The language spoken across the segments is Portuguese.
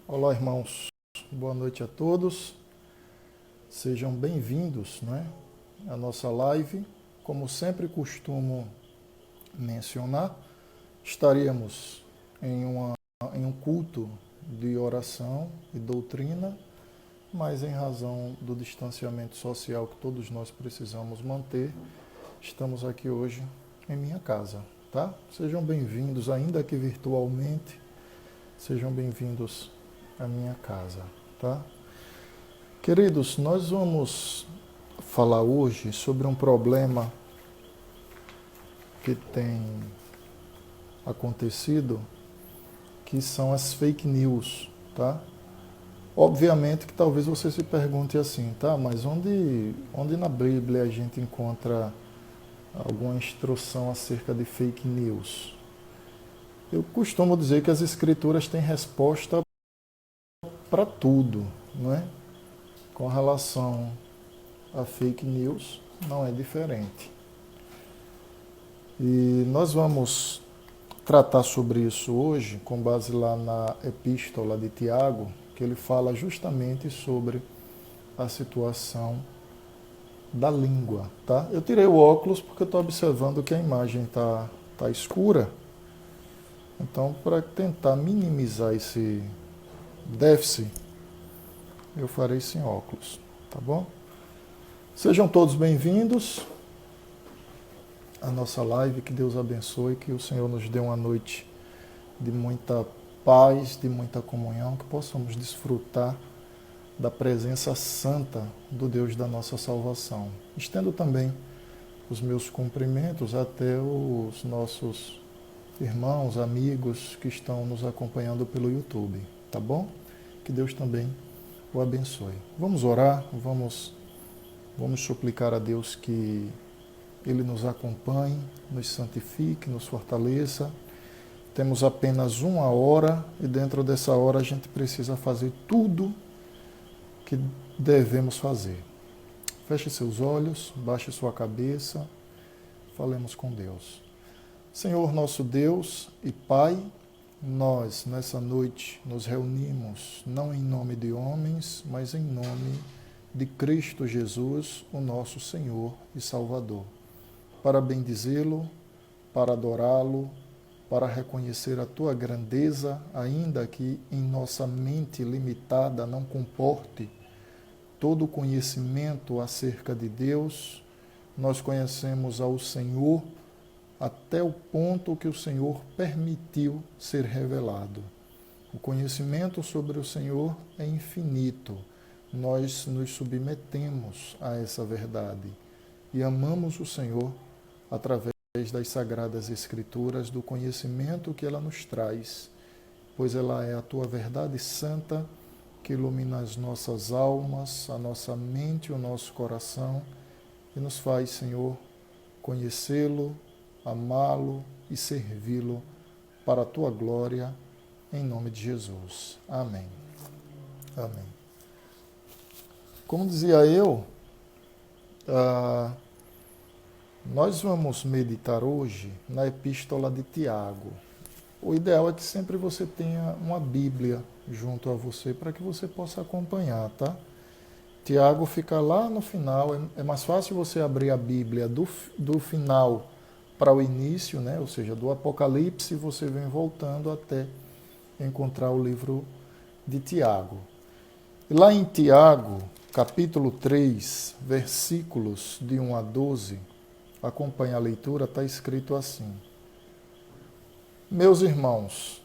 Olá, irmãos. Boa noite a todos. Sejam bem-vindos, à nossa live. Como sempre costumo mencionar, estaríamos em um culto de oração e doutrina, mas em razão do distanciamento social que todos nós precisamos manter, estamos aqui hoje em minha casa, tá? Sejam bem-vindos, ainda que virtualmente, sejam bem-vindos à minha casa, tá? Queridos, nós vamos falar hoje sobre um problema que tem acontecido, que são as fake news, tá? Obviamente que talvez você se pergunte assim, tá? Mas onde na Bíblia a gente encontra alguma instrução acerca de fake news? Eu costumo dizer que as escrituras têm resposta para tudo, não é? Com relação a fake news, não é diferente. E nós vamos tratar sobre isso hoje, com base lá na epístola de Tiago, que ele fala justamente sobre a situação da língua, tá? Eu tirei o óculos porque eu estou observando que a imagem tá escura. Então, para tentar minimizar esse déficit, eu farei sem óculos, tá bom? Sejam todos bem-vindos à nossa live, que Deus abençoe, que o Senhor nos dê uma noite de muita paz, de muita comunhão, que possamos desfrutar da presença santa do Deus da nossa salvação. Estendo também os meus cumprimentos até os nossos irmãos, amigos que estão nos acompanhando pelo YouTube, tá bom? Que Deus também o abençoe. Vamos orar, vamos suplicar a Deus que Ele nos acompanhe, nos santifique, nos fortaleça. Temos apenas uma hora e dentro dessa hora a gente precisa fazer tudo que devemos fazer. Feche seus olhos, baixe sua cabeça, falemos com Deus. Senhor nosso Deus e Pai, nós nessa noite nos reunimos não em nome de homens, mas em nome de Cristo Jesus, o nosso Senhor e Salvador, para bendizê-lo, para adorá-lo, para reconhecer a tua grandeza, ainda que em nossa mente limitada não comporte todo o conhecimento acerca de Deus. Nós conhecemos ao Senhor até o ponto que o Senhor permitiu ser revelado. O conhecimento sobre o Senhor é infinito. Nós nos submetemos a essa verdade e amamos o Senhor através das Sagradas Escrituras, do conhecimento que ela nos traz, pois ela é a tua verdade santa que ilumina as nossas almas, a nossa mente e o nosso coração e nos faz, Senhor, conhecê-lo, amá-lo e servi-lo para a tua glória, em nome de Jesus. Amém. Amém. Como dizia eu, nós vamos meditar hoje na epístola de Tiago. O ideal é que sempre você tenha uma Bíblia junto a você para que você possa acompanhar, tá? Tiago fica lá no final, é mais fácil você abrir a Bíblia do final para o início, né? Ou seja, do Apocalipse, você vem voltando até encontrar o livro de Tiago. E lá em Tiago, capítulo 3, versículos de 1 a 12, acompanha a leitura, está escrito assim: Meus irmãos,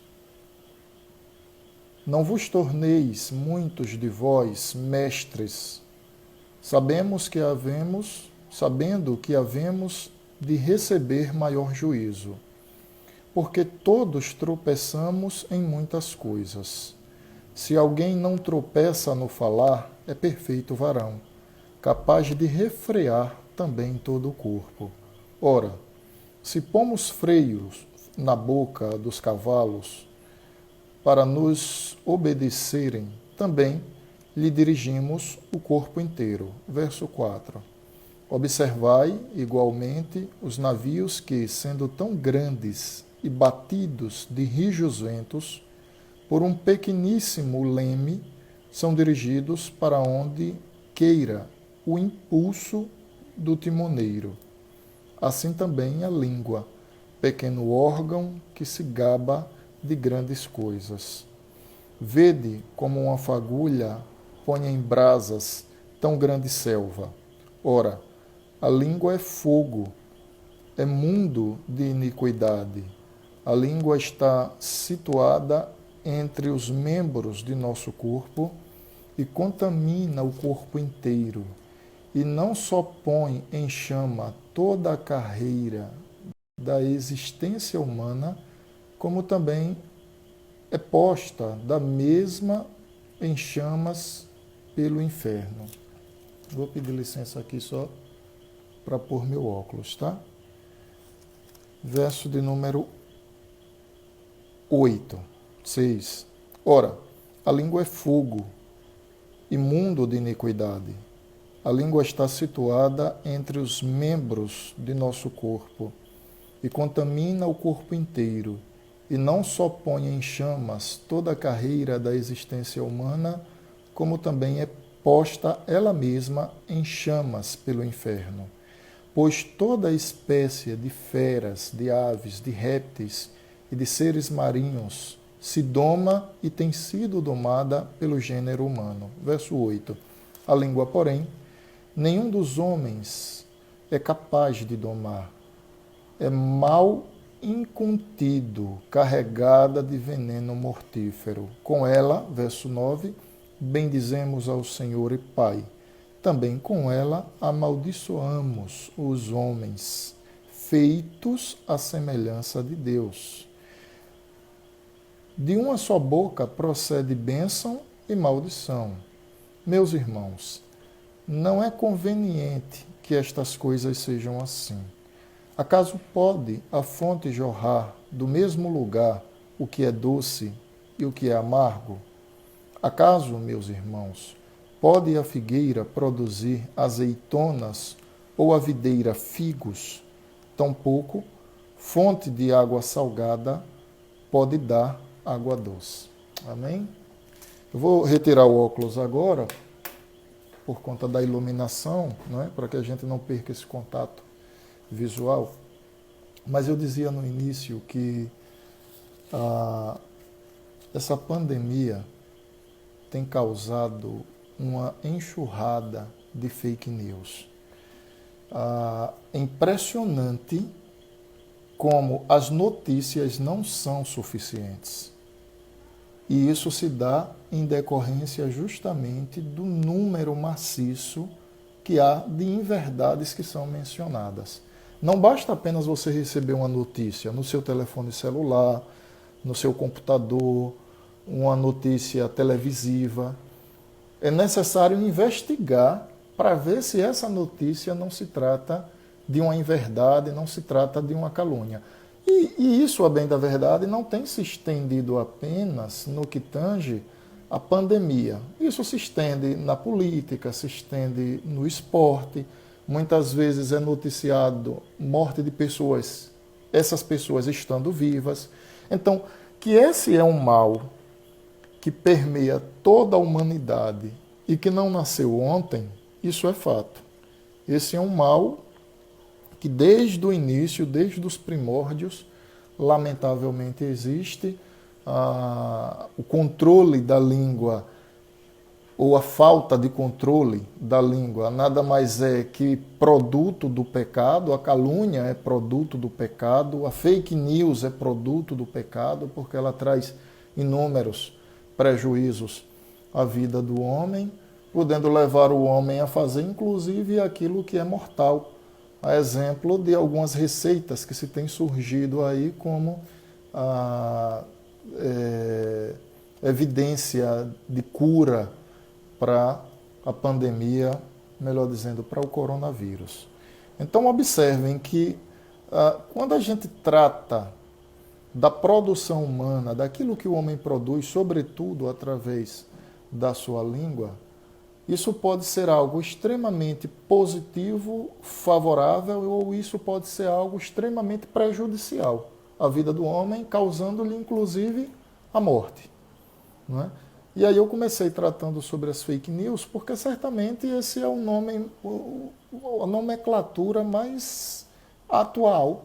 não vos torneis muitos de vós mestres, sabendo que havemos de receber maior juízo, porque todos tropeçamos em muitas coisas. Se alguém não tropeça no falar, é perfeito varão, capaz de refrear também todo o corpo. Ora, se pomos freios na boca dos cavalos para nos obedecerem, também lhe dirigimos o corpo inteiro. Verso 4. Observai, igualmente, os navios que, sendo tão grandes e batidos de rijos ventos, por um pequeníssimo leme, são dirigidos para onde queira o impulso do timoneiro. Assim também a língua, pequeno órgão que se gaba de grandes coisas. Vede como uma fagulha põe em brasas tão grande selva. Ora, a língua é fogo, é mundo de iniquidade. A língua está situada entre os membros de nosso corpo e contamina o corpo inteiro. E não só põe em chama toda a carreira da existência humana, como também é posta da mesma em chamas pelo inferno. Vou pedir licença aqui só para pôr meu óculos, tá? Verso de número 8, 6. Ora, a língua é fogo, imundo de iniquidade. A língua está situada entre os membros de nosso corpo e contamina o corpo inteiro, e não só põe em chamas toda a carreira da existência humana, como também é posta ela mesma em chamas pelo inferno. Pois toda espécie de feras, de aves, de répteis e de seres marinhos se doma e tem sido domada pelo gênero humano. Verso 8. A língua, porém, nenhum dos homens é capaz de domar. É mal incontido, carregada de veneno mortífero. Com ela, verso 9, bendizemos ao Senhor e Pai. Também com ela amaldiçoamos os homens, feitos à semelhança de Deus. De uma só boca procede bênção e maldição. Meus irmãos, não é conveniente que estas coisas sejam assim. Acaso pode a fonte jorrar do mesmo lugar o que é doce e o que é amargo? Acaso, meus irmãos, pode a figueira produzir azeitonas ou a videira figos? Tampouco, fonte de água salgada pode dar água doce. Amém? Eu vou retirar o óculos agora, por conta da iluminação, não é? Para que a gente não perca esse contato visual. Mas eu dizia no início que essa pandemia tem causado uma enxurrada de fake news. É impressionante como as notícias não são suficientes. E isso se dá em decorrência justamente do número maciço que há de inverdades que são mencionadas. Não basta apenas você receber uma notícia no seu telefone celular, no seu computador, uma notícia televisiva. É necessário investigar para ver se essa notícia não se trata de uma inverdade, não se trata de uma calúnia. E isso, a bem da verdade, não tem se estendido apenas no que tange a pandemia. Isso se estende na política, se estende no esporte. Muitas vezes é noticiado morte de pessoas, essas pessoas estando vivas. Então, que esse é um mal que permeia toda a humanidade e que não nasceu ontem, isso é fato. Esse é um mal que desde o início, desde os primórdios, lamentavelmente existe. O controle da língua, ou a falta de controle da língua, nada mais é que produto do pecado. A calúnia é produto do pecado, a fake news é produto do pecado, porque ela traz inúmeros prejuízos à vida do homem, podendo levar o homem a fazer inclusive aquilo que é mortal. A exemplo de algumas receitas que se tem surgido aí como a evidência de cura para a pandemia, melhor dizendo, para o coronavírus. Então observem que quando a gente trata da produção humana, daquilo que o homem produz, sobretudo através da sua língua, isso pode ser algo extremamente positivo, favorável, ou isso pode ser algo extremamente prejudicial à vida do homem, causando-lhe inclusive a morte. não é? E aí eu comecei tratando sobre as fake news, porque certamente esse é o nome, a nomenclatura mais atual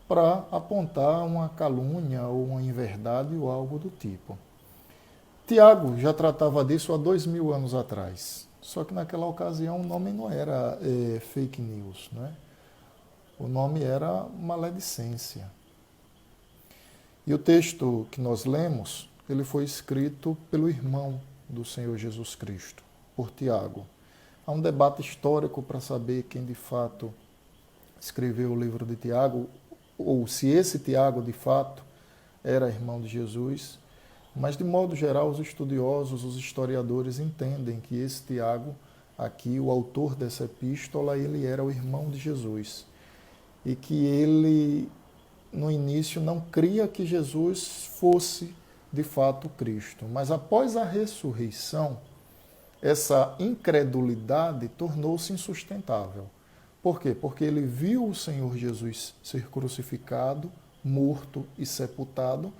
para apontar uma calúnia ou uma inverdade ou algo do tipo. Tiago já tratava disso há 2000 anos atrás, só que naquela ocasião o nome não era fake news, né? O nome era maledicência. E o texto que nós lemos, ele foi escrito pelo irmão do Senhor Jesus Cristo, por Tiago. Há um debate histórico para saber quem de fato escreveu o livro de Tiago, ou se esse Tiago de fato era irmão de Jesus, mas de modo geral os estudiosos, os historiadores entendem que esse Tiago, aqui o autor dessa epístola, ele era o irmão de Jesus e que ele no início não cria que Jesus fosse de fato Cristo, mas após a ressurreição, essa incredulidade tornou-se insustentável. Por quê? Porque ele viu o Senhor Jesus ser crucificado, morto e sepultado,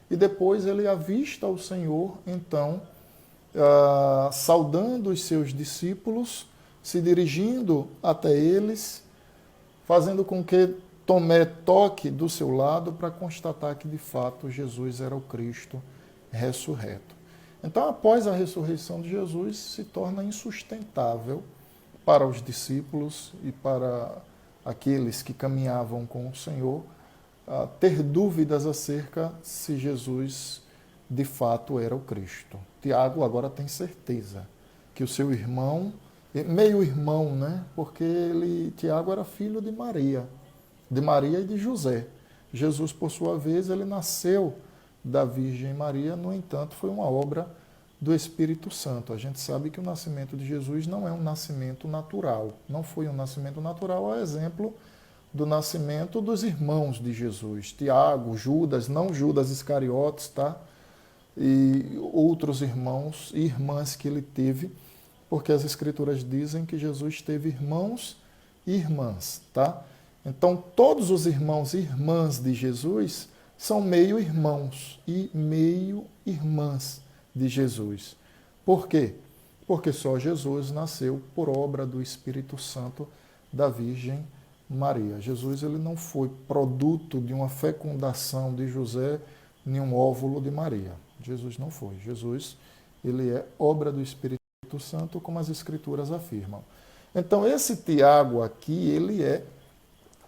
e depois ele avista o Senhor, então, saudando os seus discípulos, se dirigindo até eles, fazendo com que Tomé toque do seu lado para constatar que de fato Jesus era o Cristo ressurreto. Então, após a ressurreição de Jesus, se torna insustentável para os discípulos e para aqueles que caminhavam com o Senhor ter dúvidas acerca se Jesus de fato era o Cristo. Tiago agora tem certeza que o seu irmão, meio irmão, né? Porque Tiago era filho de Maria e de José. Jesus, por sua vez, ele nasceu da Virgem Maria, no entanto, foi uma obra do Espírito Santo. A gente sabe que o nascimento de Jesus não é um nascimento natural, não foi um nascimento natural, a exemplo do nascimento dos irmãos de Jesus, Tiago, Judas, não Judas Iscariotes, tá? E outros irmãos e irmãs que ele teve, porque as Escrituras dizem que Jesus teve irmãos e irmãs, tá? Então, todos os irmãos e irmãs de Jesus são meio-irmãos e meio-irmãs de Jesus. Por quê? Porque só Jesus nasceu por obra do Espírito Santo da Virgem Maria. Jesus ele não foi produto de uma fecundação de José, nem um óvulo de Maria. Jesus não foi. Jesus ele é obra do Espírito Santo, como as Escrituras afirmam. Então, esse Tiago aqui, ele é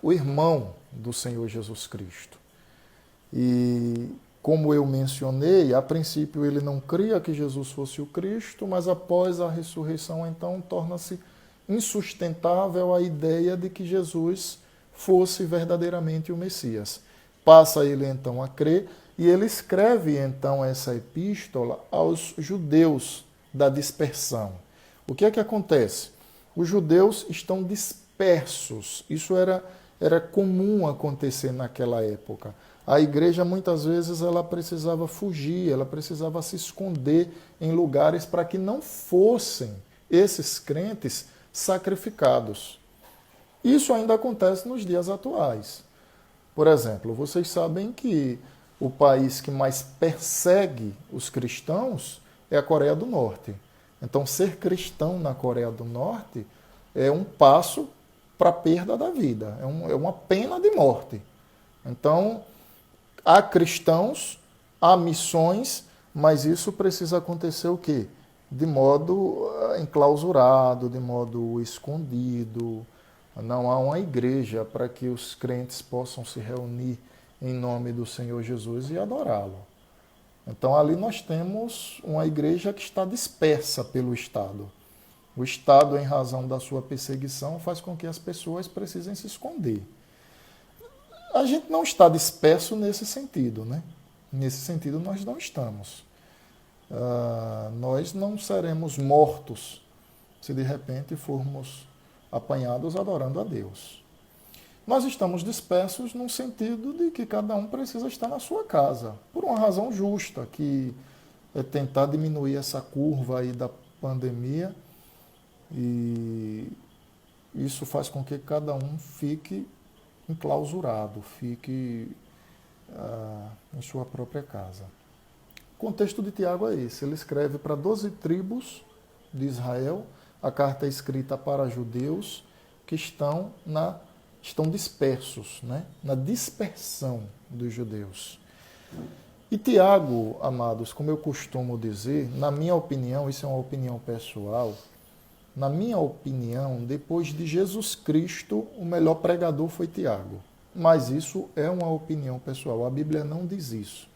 o irmão do Senhor Jesus Cristo. E, como eu mencionei, a princípio ele não cria que Jesus fosse o Cristo, mas após a ressurreição, então, torna-se insustentável a ideia de que Jesus fosse verdadeiramente o Messias. Passa ele, então, a crer, e ele escreve, então, essa epístola aos judeus da dispersão. O que é que acontece? Os judeus estão dispersos. Isso era comum acontecer naquela época. A igreja, muitas vezes, ela precisava fugir, ela precisava se esconder em lugares para que não fossem esses crentes sacrificados. Isso ainda acontece nos dias atuais. Por exemplo, vocês sabem que o país que mais persegue os cristãos é a Coreia do Norte. Então, ser cristão na Coreia do Norte é um passo para a perda da vida, é uma pena de morte. Então, há cristãos, há missões, mas isso precisa acontecer o quê? De modo enclausurado, de modo escondido. Não há uma igreja para que os crentes possam se reunir em nome do Senhor Jesus e adorá-lo. Então, ali nós temos uma igreja que está dispersa pelo Estado. O Estado, em razão da sua perseguição, faz com que as pessoas precisem se esconder. A gente não está disperso nesse sentido, né? Nesse sentido, nós não estamos. Nós não seremos mortos se de repente formos apanhados adorando a Deus. Nós estamos dispersos no sentido de que cada um precisa estar na sua casa, por uma razão justa, que é tentar diminuir essa curva aí da pandemia, e isso faz com que cada um fique enclausurado, fique em sua própria casa. O contexto de Tiago é esse. Ele escreve para 12 tribos de Israel. A carta é escrita para judeus que estão dispersos, né? Na dispersão dos judeus. E Tiago, amados, como eu costumo dizer, na minha opinião, isso é uma opinião pessoal, na minha opinião, depois de Jesus Cristo, o melhor pregador foi Tiago. Mas isso é uma opinião pessoal, a Bíblia não diz isso.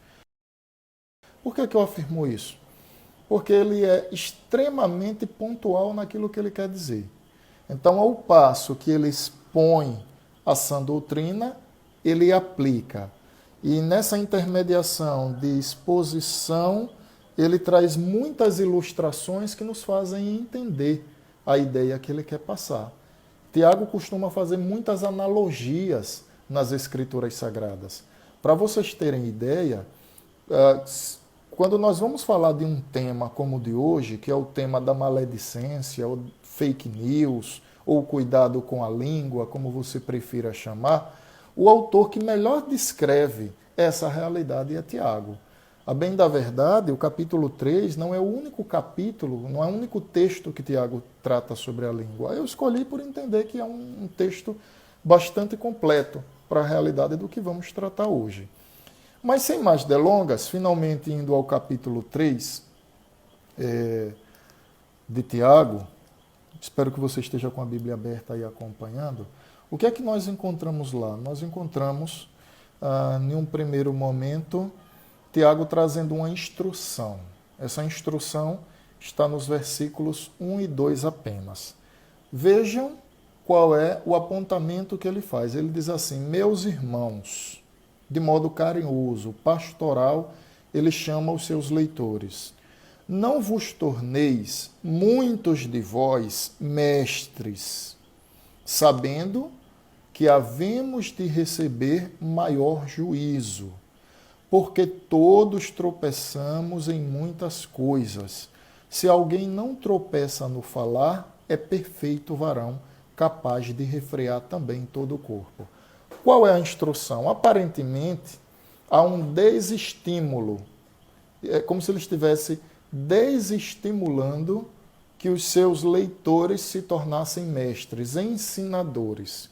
Por que eu afirmo isso? Porque ele é extremamente pontual naquilo que ele quer dizer. Então, ao passo que ele expõe a sã doutrina, ele aplica. E nessa intermediação de exposição, ele traz muitas ilustrações que nos fazem entender a ideia que ele quer passar. Tiago costuma fazer muitas analogias nas Escrituras Sagradas. Para vocês terem ideia, quando nós vamos falar de um tema como o de hoje, que é o tema da maledicência, ou fake news, ou cuidado com a língua, como você prefira chamar, o autor que melhor descreve essa realidade é Tiago. A bem da verdade, o capítulo 3 não é o único capítulo, não é o único texto que Tiago trata sobre a língua. Eu escolhi por entender que é um texto bastante completo para a realidade do que vamos tratar hoje. Mas sem mais delongas, finalmente indo ao capítulo 3 de Tiago, espero que você esteja com a Bíblia aberta e acompanhando. O que é que nós encontramos lá? Nós encontramos, em um primeiro momento, Tiago trazendo uma instrução. Essa instrução está nos versículos 1 e 2 apenas. Vejam qual é o apontamento que ele faz. Ele diz assim: meus irmãos, de modo carinhoso, pastoral, ele chama os seus leitores. Não vos torneis muitos de vós mestres, sabendo que havemos de receber maior juízo, porque todos tropeçamos em muitas coisas. Se alguém não tropeça no falar, é perfeito varão, capaz de refrear também todo o corpo. Qual é a instrução? Aparentemente, há um desestímulo. É como se ele estivesse desestimulando que os seus leitores se tornassem mestres, ensinadores.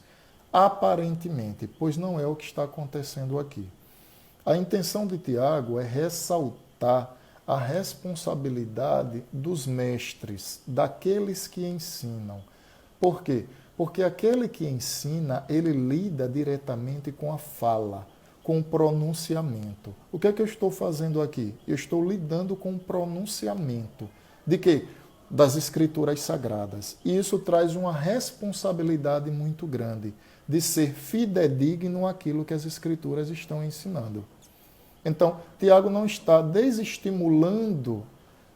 Aparentemente, pois não é o que está acontecendo aqui. A intenção de Tiago é ressaltar a responsabilidade dos mestres, daqueles que ensinam. Por quê? Porque aquele que ensina, ele lida diretamente com a fala, com o pronunciamento. O que é que eu estou fazendo aqui? Eu estou lidando com o pronunciamento. De quê? Das Escrituras Sagradas. E isso traz uma responsabilidade muito grande de ser fidedigno àquilo que as Escrituras estão ensinando. Então, Tiago não está desestimulando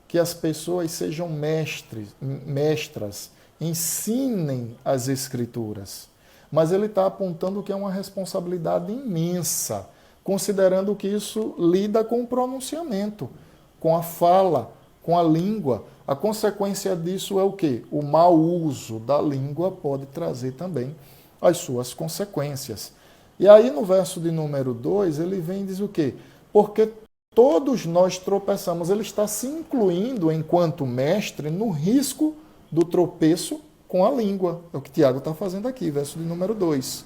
que as pessoas sejam mestras, ensinem as Escrituras. Mas ele está apontando que é uma responsabilidade imensa, considerando que isso lida com o pronunciamento, com a fala, com a língua. A consequência disso é o quê? O mau uso da língua pode trazer também as suas consequências. E aí no verso de número 2, ele vem e diz o quê? Porque todos nós tropeçamos. Ele está se incluindo, enquanto mestre, no risco do tropeço com a língua. É o que Tiago está fazendo aqui, verso de número 2.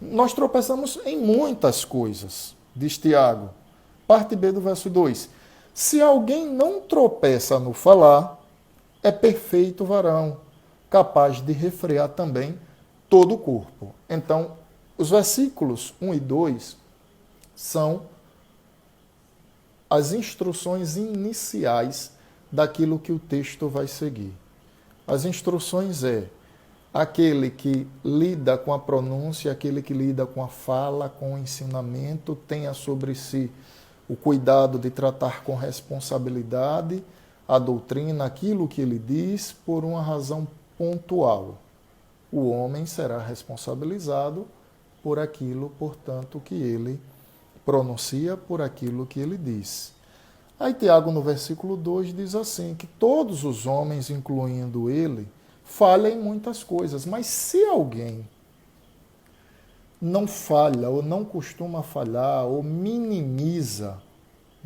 Nós tropeçamos em muitas coisas, diz Tiago. Parte B do verso 2. Se alguém não tropeça no falar, é perfeito varão, capaz de refrear também todo o corpo. Então, os versículos 1 e 2 são as instruções iniciais daquilo que o texto vai seguir. As instruções aquele que lida com a pronúncia, aquele que lida com a fala, com o ensinamento, tenha sobre si o cuidado de tratar com responsabilidade a doutrina, aquilo que ele diz, por uma razão pontual. O homem será responsabilizado por aquilo, portanto, que ele pronuncia, por aquilo que ele diz. Aí Tiago, no versículo 2, diz assim, que todos os homens, incluindo ele, falham em muitas coisas, mas se alguém não falha, ou não costuma falhar, ou minimiza,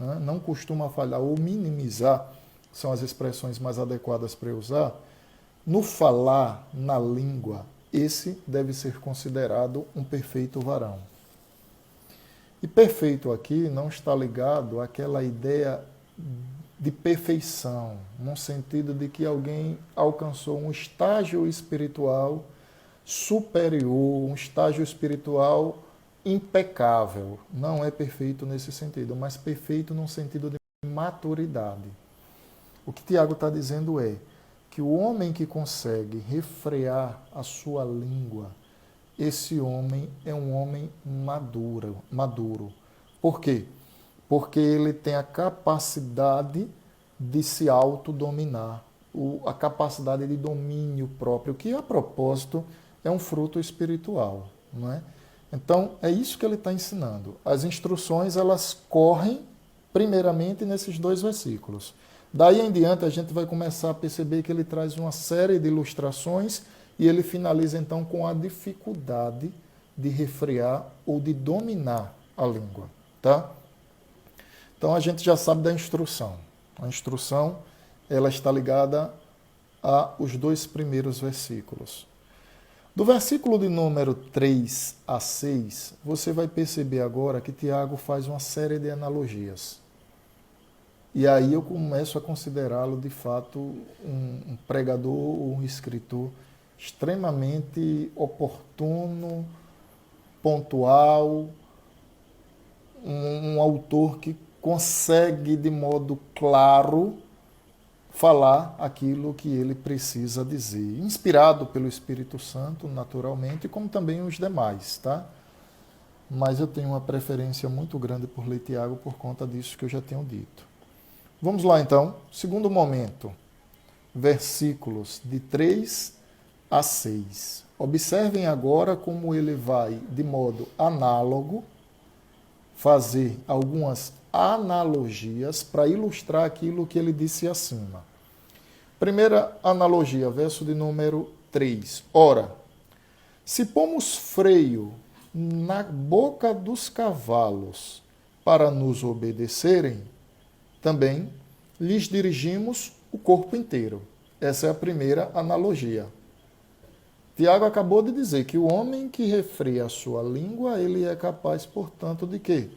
né, não costuma falhar, ou minimizar, são as expressões mais adequadas para eu usar, no falar, na língua, esse deve ser considerado um perfeito varão. E perfeito aqui não está ligado àquela ideia de perfeição, no sentido de que alguém alcançou um estágio espiritual superior, um estágio espiritual impecável. Não é perfeito nesse sentido, mas perfeito no sentido de maturidade. O que Tiago está dizendo é que o homem que consegue refrear a sua língua, esse homem é um homem maduro. Por quê? Porque ele tem a capacidade de se autodominar, a capacidade de domínio próprio, que a propósito é um fruto espiritual, não é? Então, é isso que ele está ensinando. As instruções, elas correm primeiramente nesses 2 versículos. Daí em diante, a gente vai começar a perceber que ele traz uma série de ilustrações e ele finaliza então com a dificuldade de refrear ou de dominar a língua, tá? Então a gente já sabe da instrução. A instrução, ela está ligada aos 2 primeiros versículos. Do versículo de número 3 a 6, você vai perceber agora que Tiago faz uma série de analogias. E aí eu começo a considerá-lo, de fato, um pregador ou um escritor extremamente oportuno, pontual, um autor que consegue, de modo claro, falar aquilo que ele precisa dizer. Inspirado pelo Espírito Santo, naturalmente, como também os demais, tá? Mas eu tenho uma preferência muito grande por ler Tiago por conta disso que eu já tenho dito. Vamos lá, então. Segundo momento, versículos de 3 a 6. Observem agora como ele vai, de modo análogo, fazer algumas analogias para ilustrar aquilo que ele disse acima. Primeira analogia, verso de número 3. Ora, se pomos freio na boca dos cavalos para nos obedecerem, também lhes dirigimos o corpo inteiro. Essa é a primeira analogia. Tiago acabou de dizer que o homem que refreia a sua língua, ele é capaz, portanto, de quê?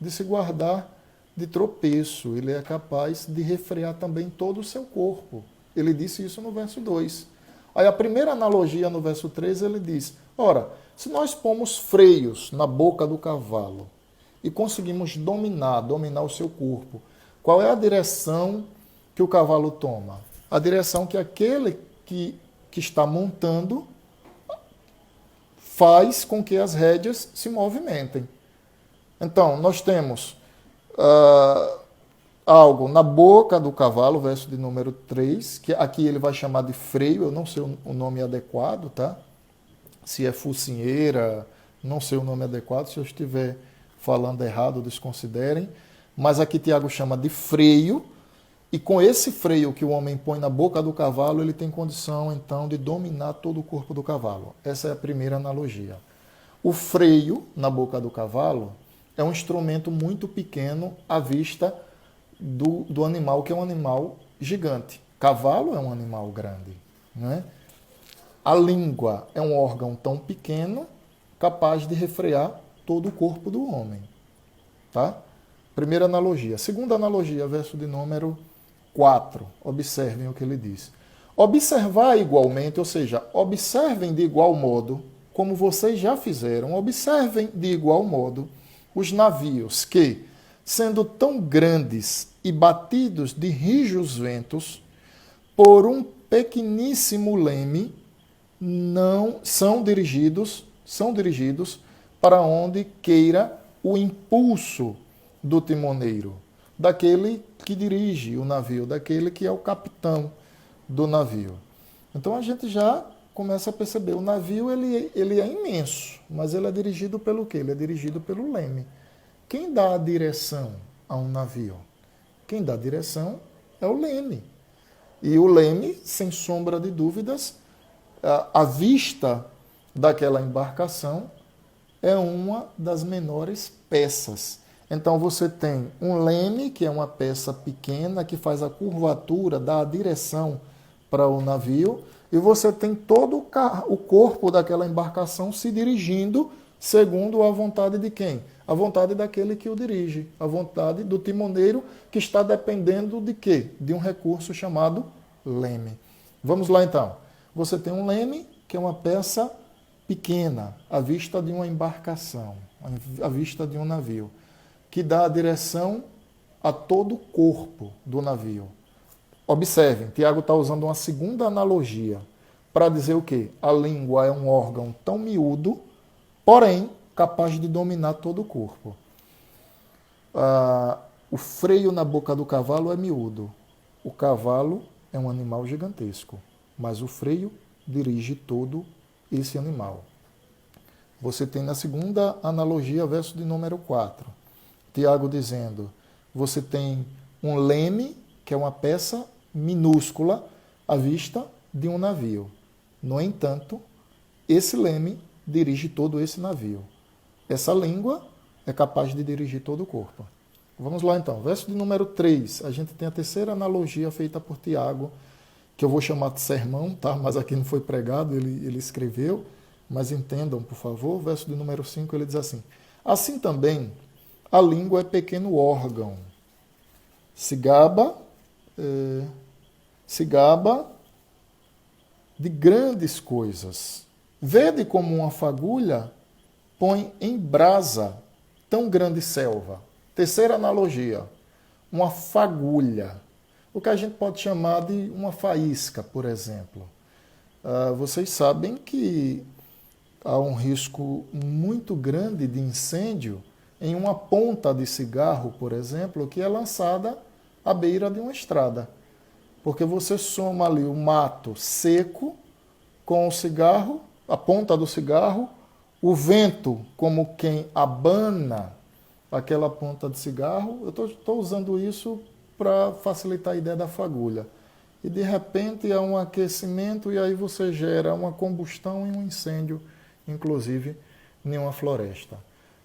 De se guardar de tropeço. Ele é capaz de refrear também todo o seu corpo. Ele disse isso no verso 2. Aí a primeira analogia no verso 3, ele diz, ora, se nós pomos freios na boca do cavalo e conseguimos dominar o seu corpo, qual é a direção que o cavalo toma? A direção que aquele que está montando faz com que as rédeas se movimentem. Então, nós temos algo na boca do cavalo, verso de número 3, que aqui ele vai chamar de freio, eu não sei o nome adequado, tá? Se é focinheira, não sei o nome adequado, se eu estiver falando errado, desconsiderem. Mas aqui Tiago chama de freio, e com esse freio que o homem põe na boca do cavalo, ele tem condição, então, de dominar todo o corpo do cavalo. Essa é a primeira analogia. O freio na boca do cavalo é um instrumento muito pequeno à vista do animal, que é um animal gigante. Cavalo é um animal grande, né? A língua é um órgão tão pequeno, capaz de refrear todo o corpo do homem, tá? Primeira analogia. Segunda analogia, verso de número 4. Observem o que ele diz. Observar igualmente, ou seja, observem de igual modo, como vocês já fizeram, observem de igual modo os navios que, sendo tão grandes e batidos de rijos ventos, por um pequeníssimo leme, não são dirigidos para onde queira o impulso do timoneiro, daquele que dirige o navio, daquele que é o capitão do navio. Então a gente já começa a perceber, o navio ele é imenso, mas ele é dirigido pelo quê? Ele é dirigido pelo leme. Quem dá a direção a um navio? Quem dá a direção é o leme. E o leme, sem sombra de dúvidas, a vista daquela embarcação é uma das menores peças. Então você tem um leme, que é uma peça pequena que faz a curvatura, dá a direção para o navio, e você tem todo o corpo daquela embarcação se dirigindo segundo a vontade de quem? A vontade daquele que o dirige, a vontade do timoneiro, que está dependendo de quê? De um recurso chamado leme. Vamos lá então. Você tem um leme, que é uma peça pequena, à vista de uma embarcação, à vista de um navio, que dá a direção a todo o corpo do navio. Observem, Tiago está usando uma segunda analogia para dizer o quê? A língua é um órgão tão miúdo, porém capaz de dominar todo o corpo. O freio na boca do cavalo é miúdo. O cavalo é um animal gigantesco, mas o freio dirige todo esse animal. Você tem na segunda analogia, verso de número 4, Tiago dizendo, você tem um leme, que é uma peça minúscula, à vista de um navio. No entanto, esse leme dirige todo esse navio. Essa língua é capaz de dirigir todo o corpo. Vamos lá então, verso de número 3, a gente tem a terceira analogia feita por Tiago, que eu vou chamar de sermão, tá? Mas aqui não foi pregado, ele escreveu, mas entendam, por favor, verso de número 5, ele diz assim, assim também, a língua é pequeno órgão, se gaba de grandes coisas. Vede como uma fagulha põe em brasa tão grande selva. Terceira analogia, uma fagulha, o que a gente pode chamar de uma faísca, por exemplo. Vocês sabem que há um risco muito grande de incêndio em uma ponta de cigarro, por exemplo, que é lançada à beira de uma estrada. Porque você soma ali o mato seco com o cigarro, a ponta do cigarro, o vento como quem abana aquela ponta de cigarro. Eu estou usando isso para facilitar a ideia da fagulha. E de repente há um aquecimento e aí você gera uma combustão e um incêndio, inclusive em uma floresta.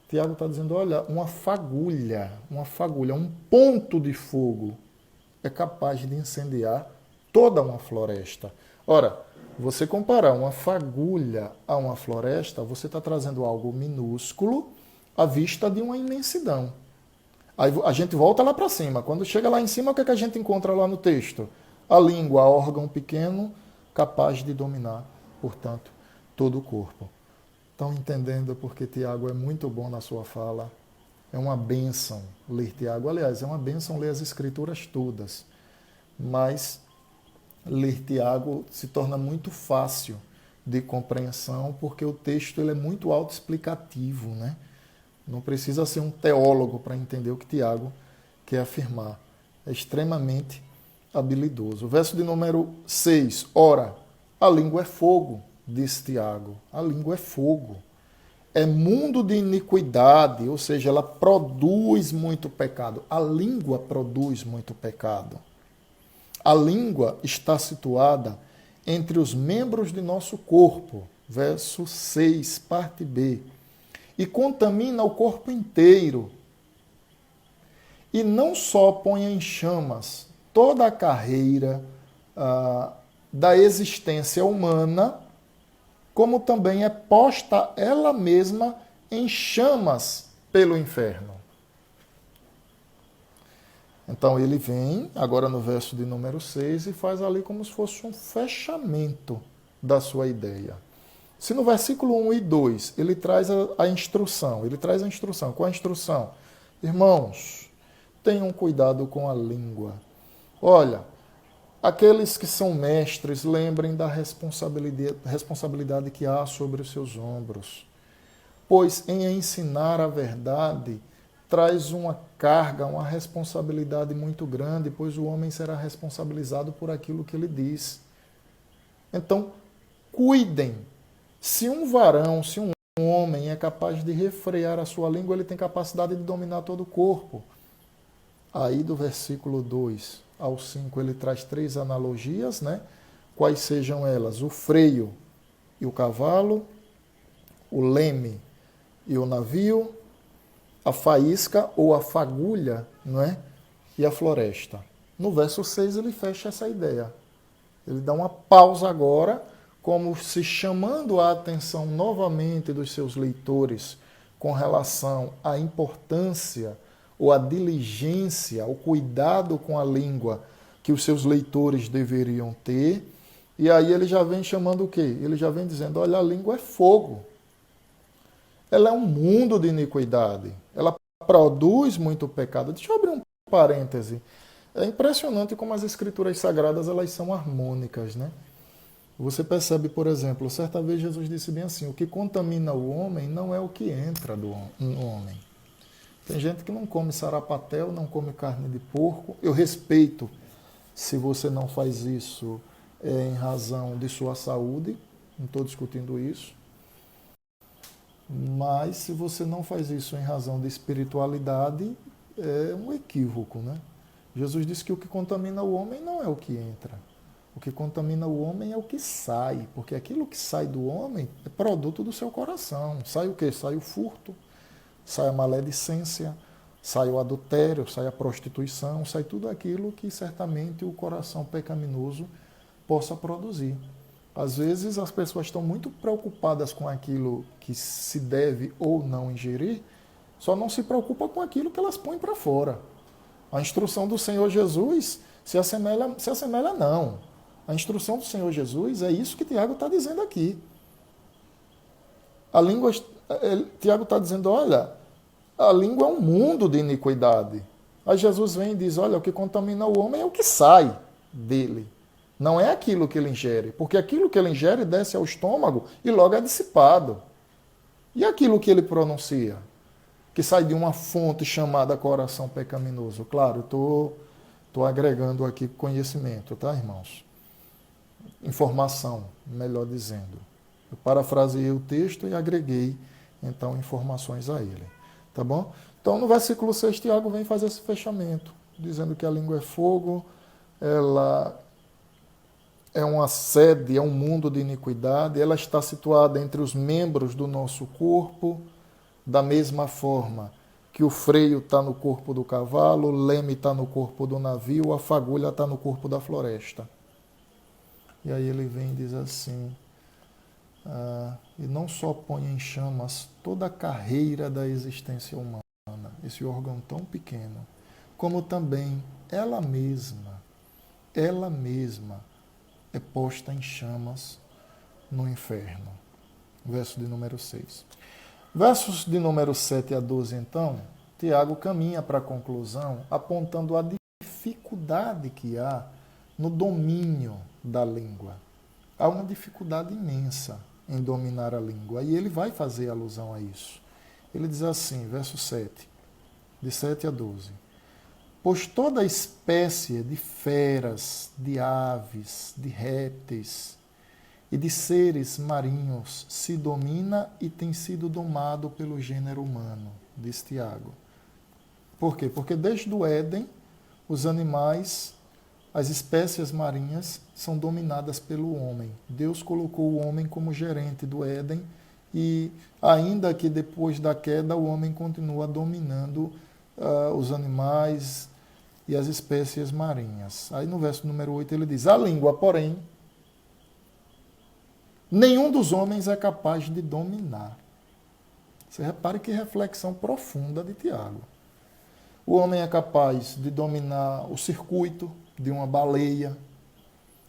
Tiago está dizendo, olha, uma fagulha, um ponto de fogo é capaz de incendiar toda uma floresta. Ora, você comparar uma fagulha a uma floresta, você está trazendo algo minúsculo à vista de uma imensidão. Aí a gente volta lá para cima. Quando chega lá em cima, o que é que a gente encontra lá no texto? A língua, órgão pequeno, capaz de dominar, portanto, todo o corpo. Estão entendendo porque Tiago é muito bom na sua fala? É uma bênção ler Tiago. Aliás, é uma bênção ler as escrituras todas. Mas ler Tiago se torna muito fácil de compreensão porque o texto ele é muito autoexplicativo, né? Não precisa ser um teólogo para entender o que Tiago quer afirmar. É extremamente habilidoso. O verso de número 6. Ora, a língua é fogo, diz Tiago. A língua é fogo. É mundo de iniquidade, ou seja, ela produz muito pecado. A língua produz muito pecado. A língua está situada entre os membros de nosso corpo. Verso 6, parte B. E contamina o corpo inteiro. E não só põe em chamas toda a carreira da existência humana, como também é posta ela mesma em chamas pelo inferno. Então ele vem, agora no verso de número 6, e faz ali como se fosse um fechamento da sua ideia. Se no versículo 1 e 2 ele traz a instrução, qual a instrução? Irmãos, tenham cuidado com a língua. Olha, aqueles que são mestres, lembrem da responsabilidade que há sobre os seus ombros. Pois em ensinar a verdade, traz uma carga, uma responsabilidade muito grande, pois o homem será responsabilizado por aquilo que ele diz. Então, cuidem. Se um varão, se um homem é capaz de refrear a sua língua, ele tem capacidade de dominar todo o corpo. Aí do versículo 2 ao 5 ele traz 3 analogias, né? Quais sejam elas? O freio e o cavalo, o leme e o navio, a faísca ou a fagulha, não é? E a floresta. No verso 6 ele fecha essa ideia. Ele dá uma pausa agora, como se chamando a atenção novamente dos seus leitores com relação à importância ou à diligência, o cuidado com a língua que os seus leitores deveriam ter. E aí ele já vem chamando o quê? Ele já vem dizendo, olha, a língua é fogo. Ela é um mundo de iniquidade. Ela produz muito pecado. Deixa eu abrir um parêntese. É impressionante como as escrituras sagradas elas são harmônicas, né? Você percebe, por exemplo, certa vez Jesus disse bem assim, o que contamina o homem não é o que entra no homem. Tem gente que não come sarapatel, não come carne de porco. Eu respeito se você não faz isso em razão de sua saúde, não estou discutindo isso. Mas se você não faz isso em razão de espiritualidade, é um equívoco, né? Jesus disse que o que contamina o homem não é o que entra. O que contamina o homem é o que sai, porque aquilo que sai do homem é produto do seu coração. Sai o quê? Sai o furto, sai a maledicência, sai o adultério, sai a prostituição, sai tudo aquilo que certamente o coração pecaminoso possa produzir. Às vezes as pessoas estão muito preocupadas com aquilo que se deve ou não ingerir, só não se preocupam com aquilo que elas põem para fora. A instrução do Senhor Jesus se assemelha não. A instrução do Senhor Jesus é isso que Tiago está dizendo aqui. Tiago está dizendo, olha, a língua é um mundo de iniquidade. Aí Jesus vem e diz, olha, o que contamina o homem é o que sai dele. Não é aquilo que ele ingere, porque aquilo que ele ingere desce ao estômago e logo é dissipado. E aquilo que ele pronuncia, que sai de uma fonte chamada coração pecaminoso? Claro, estou agregando aqui conhecimento, tá, irmãos? Informação, melhor dizendo. Eu parafraseei o texto e agreguei, então, informações a ele. Tá bom? Então, no versículo 6, Tiago vem fazer esse fechamento, dizendo que a língua é fogo, ela é uma sede, é um mundo de iniquidade, ela está situada entre os membros do nosso corpo, da mesma forma que o freio está no corpo do cavalo, o leme está no corpo do navio, a fagulha está no corpo da floresta. E aí ele vem e diz assim, e não só põe em chamas toda a carreira da existência humana, esse órgão tão pequeno, como também ela mesma é posta em chamas no inferno. Verso de número 6. Versos de número 7 a 12, então, Tiago caminha para a conclusão, apontando a dificuldade que há no domínio da língua. Há uma dificuldade imensa em dominar a língua, e ele vai fazer alusão a isso. Ele diz assim, verso 7, de 7 a 12. Pois toda espécie de feras, de aves, de répteis e de seres marinhos se domina e tem sido domado pelo gênero humano, diz Tiago. Por quê? Porque desde o Éden, os animais, as espécies marinhas são dominadas pelo homem. Deus colocou o homem como gerente do Éden e ainda que depois da queda o homem continua dominando os animais e as espécies marinhas. Aí no verso número 8 ele diz, a língua, porém, nenhum dos homens é capaz de dominar. Você repare que reflexão profunda de Tiago. O homem é capaz de dominar o circuito de uma baleia,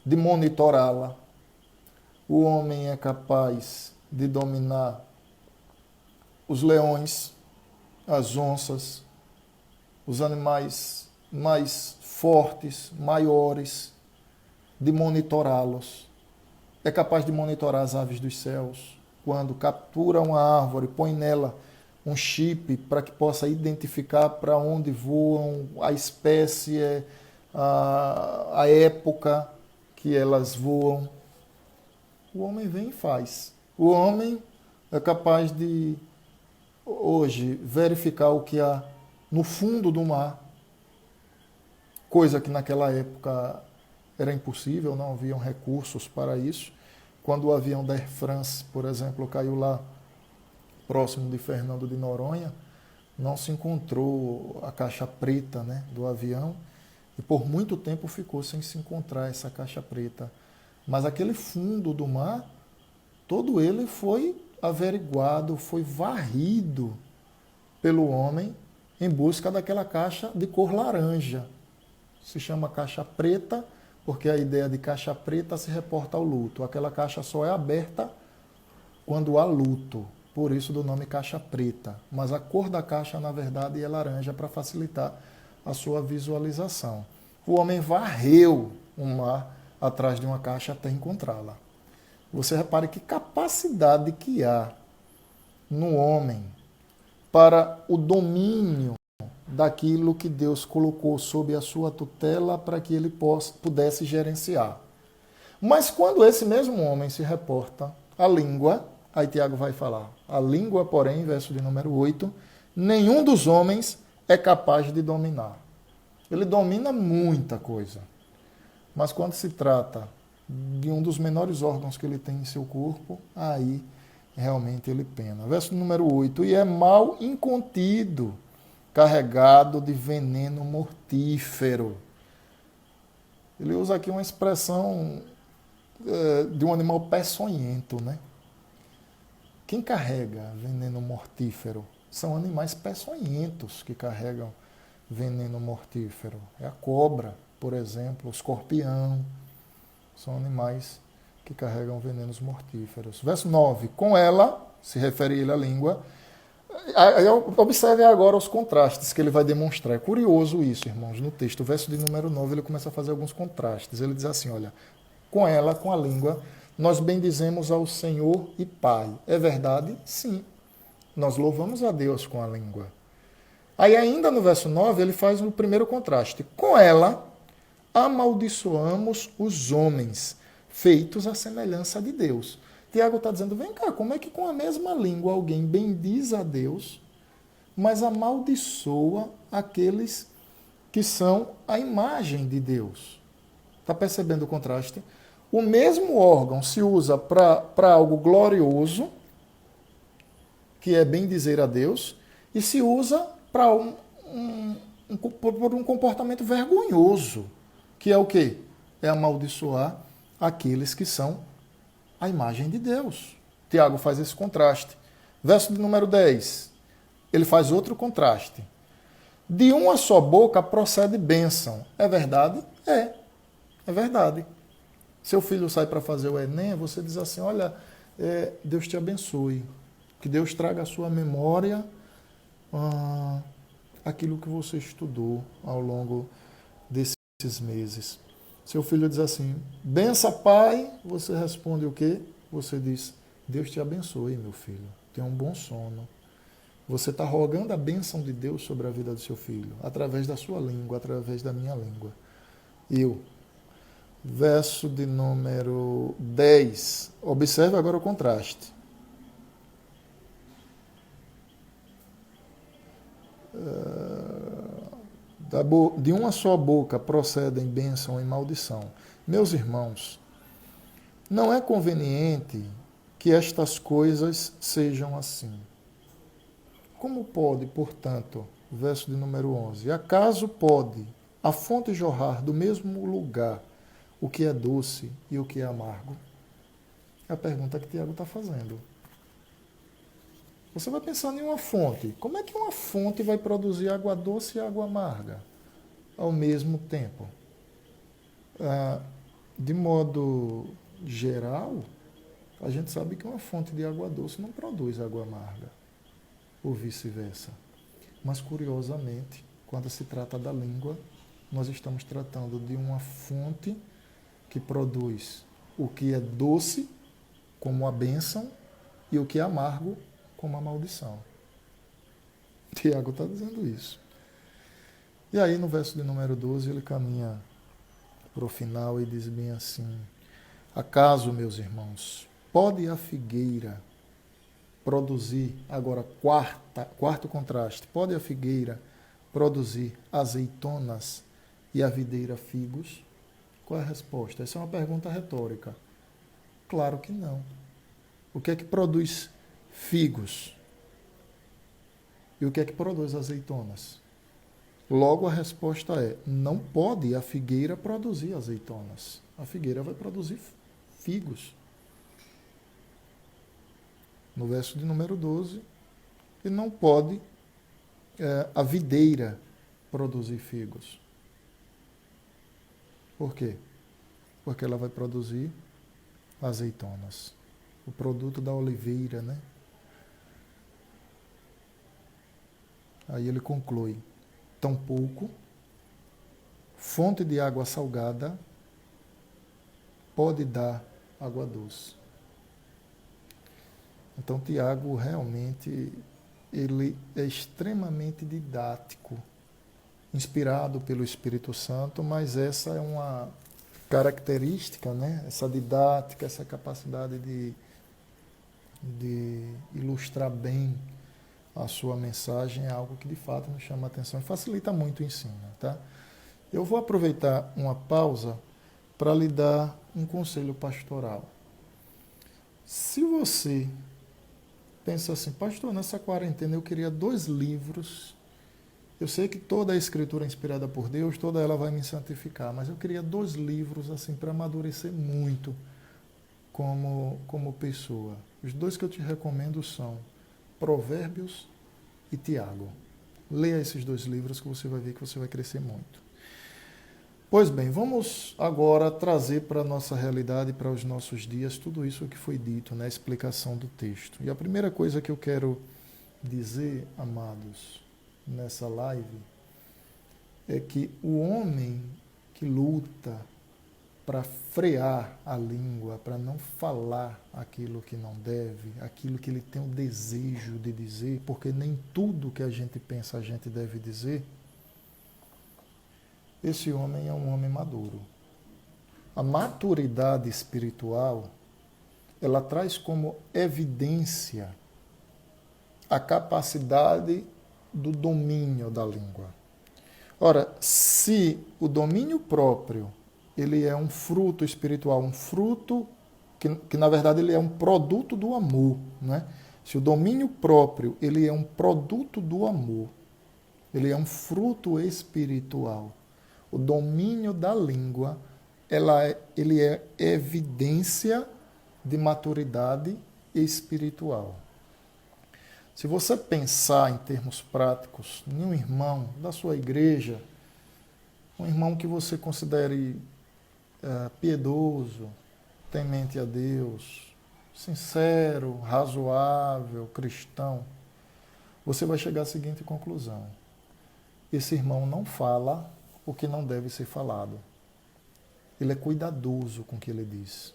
de monitorá-la. O homem é capaz de dominar os leões, as onças, os animais mais fortes, maiores, de monitorá-los. É capaz de monitorar as aves dos céus. Quando captura uma árvore, põe nela um chip para que possa identificar para onde voam, a espécie, a época que elas voam. O homem vem e faz. O homem é capaz de, hoje, verificar o que há no fundo do mar, coisa que naquela época era impossível, não haviam recursos para isso. Quando o avião da Air France, por exemplo, caiu lá próximo de Fernando de Noronha, não se encontrou a caixa preta, né, do avião, e por muito tempo ficou sem se encontrar essa caixa preta. Mas aquele fundo do mar, todo ele foi averiguado, foi varrido pelo homem em busca daquela caixa de cor laranja. Se chama caixa preta, porque a ideia de caixa preta se reporta ao luto. Aquela caixa só é aberta quando há luto, por isso do nome caixa preta. Mas a cor da caixa, na verdade, é laranja para facilitar a sua visualização. O homem varreu o mar atrás de uma caixa até encontrá-la. Você repare que capacidade que há no homem para o domínio daquilo que Deus colocou sob a sua tutela para que ele pudesse gerenciar. Mas quando esse mesmo homem se reporta à língua, aí Tiago vai falar, a língua, porém, verso de número 8, nenhum dos homens é capaz de dominar. Ele domina muita coisa, mas quando se trata de um dos menores órgãos que ele tem em seu corpo, aí realmente ele pena. Verso número 8, e é mal incontido, carregado de veneno mortífero. Ele usa aqui uma expressão de um animal peçonhento, né? Quem carrega veneno mortífero são animais peçonhentos que carregam veneno mortífero. É a cobra, por exemplo, o escorpião. São animais que carregam venenos mortíferos. Verso 9. Com ela, se refere ele à língua. Observe agora os contrastes que ele vai demonstrar. É curioso isso, irmãos, no texto. O verso de número 9, ele começa a fazer alguns contrastes. Ele diz assim, olha, com ela, com a língua, nós bendizemos ao Senhor e Pai. É verdade? Sim. Nós louvamos a Deus com a língua. Aí ainda no verso 9, ele faz o primeiro contraste. Com ela, amaldiçoamos os homens, feitos à semelhança de Deus. Tiago está dizendo, vem cá, como é que com a mesma língua alguém bendiz a Deus, mas amaldiçoa aqueles que são a imagem de Deus? Está percebendo o contraste? O mesmo órgão se usa para algo glorioso, que é bendizer a Deus, e se usa para por um comportamento vergonhoso, que é o quê? É amaldiçoar aqueles que são a imagem de Deus. Tiago faz esse contraste. Verso de número 10, ele faz outro contraste. De uma só boca procede bênção. É verdade? É verdade. Seu filho sai para fazer o Enem, você diz assim, olha, Deus te abençoe. Que Deus traga à sua memória aquilo que você estudou ao longo desses meses. Seu filho diz assim, bença pai, você responde o quê? Você diz, Deus te abençoe, meu filho, tenha um bom sono. Você está rogando a bênção de Deus sobre a vida do seu filho, através da sua língua, através da minha língua. Verso de número 10, observe agora o contraste. De uma só boca procedem bênção e maldição. Meus irmãos, não é conveniente que estas coisas sejam assim. Como pode, portanto, verso de número 11, acaso pode a fonte jorrar do mesmo lugar o que é doce e o que é amargo? É a pergunta que Tiago está fazendo. Você vai pensando em uma fonte. Como é que uma fonte vai produzir água doce e água amarga ao mesmo tempo? De modo geral, a gente sabe que uma fonte de água doce não produz água amarga, ou vice-versa. Mas, curiosamente, quando se trata da língua, nós estamos tratando de uma fonte que produz o que é doce, como a bênção, e o que é amargo, como a maldição. Tiago está dizendo isso. E aí, no verso de número 12, ele caminha para o final e diz bem assim, acaso, meus irmãos, pode a figueira produzir, agora quarto contraste, pode a figueira produzir azeitonas e a videira figos? Qual é a resposta? Essa é uma pergunta retórica. Claro que não. O que é que produz figos? E o que é que produz azeitonas? Logo a resposta é: não pode a figueira produzir azeitonas. A figueira vai produzir figos. No verso de número 12, e não pode a videira produzir figos. Por quê? Porque ela vai produzir azeitonas. O produto da oliveira, né? Aí ele conclui: tampouco fonte de água salgada pode dar água doce. Então Tiago realmente ele é extremamente didático, inspirado pelo Espírito Santo, mas essa é uma característica, né? Essa didática, essa capacidade de ilustrar bem a sua mensagem é algo que de fato nos chama a atenção e facilita muito o ensino, tá? Eu vou aproveitar uma pausa para lhe dar um conselho pastoral. Se você pensa assim: pastor, nessa quarentena eu queria 2 livros, eu sei que toda a escritura é inspirada por Deus, toda ela vai me santificar, mas eu queria 2 livros assim para amadurecer muito como pessoa. Os 2 que eu te recomendo são Provérbios e Tiago. Leia esses 2 livros que você vai ver que você vai crescer muito. Pois bem, vamos agora trazer para a nossa realidade, para os nossos dias, tudo isso que foi dito na explicação do texto. E a primeira coisa que eu quero dizer, amados, nessa live, é que o homem que luta para frear a língua, para não falar aquilo que não deve, aquilo que ele tem o desejo de dizer, porque nem tudo que a gente pensa a gente deve dizer, esse homem é um homem maduro. A maturidade espiritual, ela traz como evidência a capacidade do domínio da língua. Ora, se o domínio próprio ele é um fruto espiritual, um fruto que na verdade ele é um produto do amor, né? Se o domínio próprio ele é um produto do amor, ele é um fruto espiritual. O domínio da língua, ele é evidência de maturidade espiritual. Se você pensar em termos práticos, em um irmão da sua igreja, um irmão que você considere piedoso, temente a Deus, sincero, razoável, cristão, você vai chegar à seguinte conclusão: esse irmão não fala o que não deve ser falado. Ele é cuidadoso com o que ele diz.